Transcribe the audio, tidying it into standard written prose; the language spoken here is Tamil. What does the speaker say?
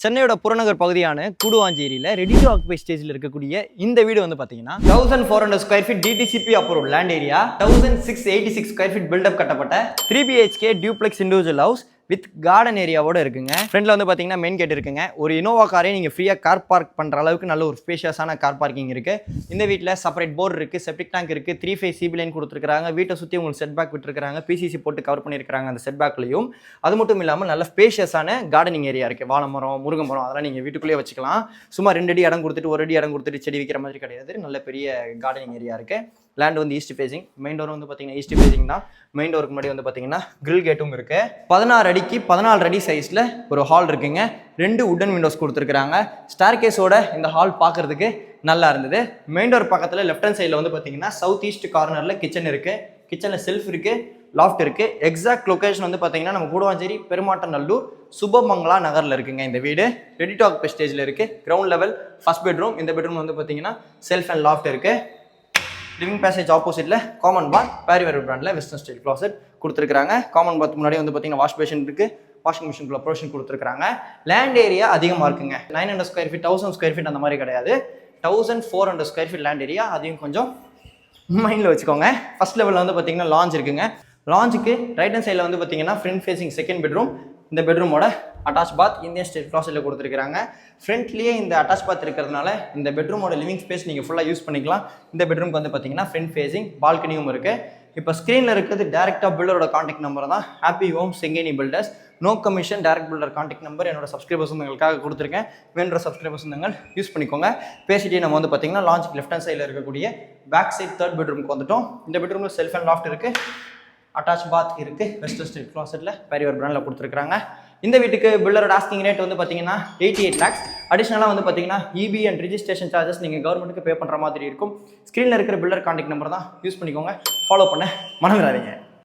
சென்னையோட புறநகர் பகுதியான கூடுவாஞ்சேரியில் ரெடி டு ஆக்குபை ஸ்டேஜில் இருக்கக்கூடிய இந்த வீடு வந்து பார்த்தீங்கன்னா 1400 square feet DTCP approve land area 1686 square feet built up கட்டப்பட்ட 3 BHK duplex individual house with garden ஏரியாவோட இருக்குங்க. ஃப்ரண்ட்ல வந்து பார்த்தீங்கன்னா மெயின் கேட் இருக்குங்க. ஒரு இனோவா காரே நீங்கள் ஃப்ரீயாக கார் பார்க் பண்ணுற அளவுக்கு நல்ல ஒரு ஸ்பேஷியஸான கார் பார்க்கிங் இருக்குது. இந்த வீட்டில் செப்பரேட் போர்டு இருக்குது, செப்டிக் டேங்க் இருக்குது, 3 phase CB லைன் கொடுத்துருக்காங்க. வீட்டை சுற்றி உங்களுக்கு செட் பேக் விட்டுருக்காங்க, PCC போட்டு கவர் பண்ணியிருக்காங்க அந்த செட் பேக்லையும். அது மட்டும் இல்லாமல் நல்ல ஸ்பேஷியஸான கார்டனிங் ஏரியா இருக்குது. வாழை மரம், முருங்கை மரம் அதெல்லாம் நீங்கள் வீட்டுக்குள்ளேயே வச்சுக்கலாம். சும்மா 2 அடி இடம் கொடுத்துட்டு 1 அடி இடம் கொடுத்துட்டு செடி வைக்கிற மாதிரி கிடையாது. நல்ல பெரிய கார்டனிங் ஏரியா இருக்குது. லேண்ட் வந்து ஈஸ்ட் ஃபேசிங், மெயின் டோர் வந்து பார்த்தீங்கன்னா ஈஸ்ட் ஃபேசிங் தான். மெயின் டோருக்கு முன்னாடி வந்து பார்த்தீங்கன்னா கிரில் கேட்டும் இருக்குது. 16 அடிக்கு 14 அடி சைஸில் ஒரு ஹால் இருக்குங்க. 2 உட்டன் விண்டோஸ் கொடுத்துருக்காங்க. ஸ்டார் கேஸோட இந்த ஹால் பார்க்கறதுக்கு நல்லா இருந்தது. மெயின் டோர் பக்கத்தில் லெஃப்ட் ஹேண்ட் சைடில் வந்து பார்த்தீங்கன்னா சவுத் ஈஸ்ட் கார்னரில் கிச்சன் இருக்குது. கிச்சனில் செல்ஃப் இருக்குது, லாஃப்ட் இருக்குது. எக்ஸாக்ட் லொக்கேஷன் வந்து பார்த்தீங்கன்னா நம்ம கூடுவாஞ்சேரி பெருமாட்டநல்லூர் சுபமங்களா நகரில் இருக்குங்க. இந்த வீடு ரெடி டு ஆக்குபை ஸ்டேஜில் இருக்குது. Ground level first bedroom. இந்த பெட்ரூம் வந்து பார்த்தீங்கன்னா செல்ஃப் அண்ட் லாஃப்ட் இருக்குது. லிவிங் பேசேஜ் ஆப்போசிட்டில் காமன் பாத் பேரிவேர் பிராண்டில் வெஸ்டர்ன் ஸ்டைல் க்ளாசெட் கொடுத்துருக்காங்க. காமன் பாத் முன்னாடி வந்து பார்த்தீங்கன்னா வாஷ் பேஷன் இருக்குது. வாஷிங் மிஷினுக்குள்ள ப்ரொவிஷன் கொடுத்துருக்காங்க. லேண்ட் ஏரியா அதிகமாக இருக்குங்க. 900 ஸ்கொயர் ஃபீட் 1000 ஸ்கொயர் ஃபீட் அந்த மாதிரி கிடையாது. 1400 ஸ்கொயர் ஃபீட் லேண்ட் ஏரியா. அதையும் கொஞ்சம் மைண்டில் வச்சுக்கோங்க. ஃபர்ஸ்ட் லெவலில் வந்து பார்த்தீங்கன்னா லாஞ்ச் இருக்குங்க. லாஞ்சுக்கு ரைட் ஹேண்ட் சைடில் வந்து பார்த்தீங்கன்னா ஃப்ரண்ட் ஃபேசிங் செகண்ட் பெட்ரூம். இந்த பெட்ரூமோட அட்டாச் பாத் இந்தியன் ஸ்டைல் க்ளாசெட்டில் கொடுத்துருக்காங்க. ஃப்ரண்ட்லேயே இந்த அட்டாச் பாத் இருக்கிறதுனால இந்த பெட்ரூமோட லிவிங் ஸ்பேஸ் நீங்கள் ஃபுல்லாக யூஸ் பண்ணிக்கலாம். இந்த பெட்ரூம்க்கு வந்து பார்த்தீங்கன்னா ஃப்ரண்ட் ஃபேசிங் பால்கனியும் இருக்குது. இப்போ ஸ்க்ரீனில் இருக்கிறது டேரெக்டாக பில்டரோட கான்டாக்ட் நம்பர் தான். ஹாப்பி ஹோம் செங்கேனி builders. No commission, direct builder contact number என்னோட சப்ஸ்கிரைபர்ஸும் எங்களுக்காக கொடுத்துருக்கேன். வேணுற சப்ஸ்கிரைபர்ஸும் நீங்கள் யூஸ் பண்ணிக்கோங்க. பேசிட்டே நம்ம வந்து பார்த்தீங்கன்னா லாஞ்சுக்கு லெஃப்ட் ஹேண்ட் சைடில் இருக்கக்கூடிய பேக் சைட் தேர்ட் பெட்ரூமுக்கு வந்துட்டோம். இந்த பெட்ரூமில் செல்ஃப் அண்ட் லாஃப்ட் இருக்குது, அட்டாச் பாத் இருக்குது. வெஸ்டர்ன் ஸ்டைல் க்ளாசெட்டில் பேரிவேர் பிராண்டில் கொடுத்துருக்காங்க. இந்த வீட்டுக்கு பில்டரோட ஆஸ்கிங் ரேட் வந்து பார்த்தீங்கன்னா 88 lakhs. அடிஷனலாக வந்து பார்த்தீங்கன்னா EB அண்ட் ரிஜிஸ்ட்ரேஷன் சார்ஜஸ் நீங்கள் கவர்மெண்ட்டுக்கு பே பண்ணுற மாதிரி இருக்கும். ஸ்க்ரீனில் இருக்கிற பில்டர் கான்டாக்ட் நம்பர் தான் யூஸ் பண்ணிக்கோங்க. ஃபாலோ பண்ண மறந்துடாதீங்க.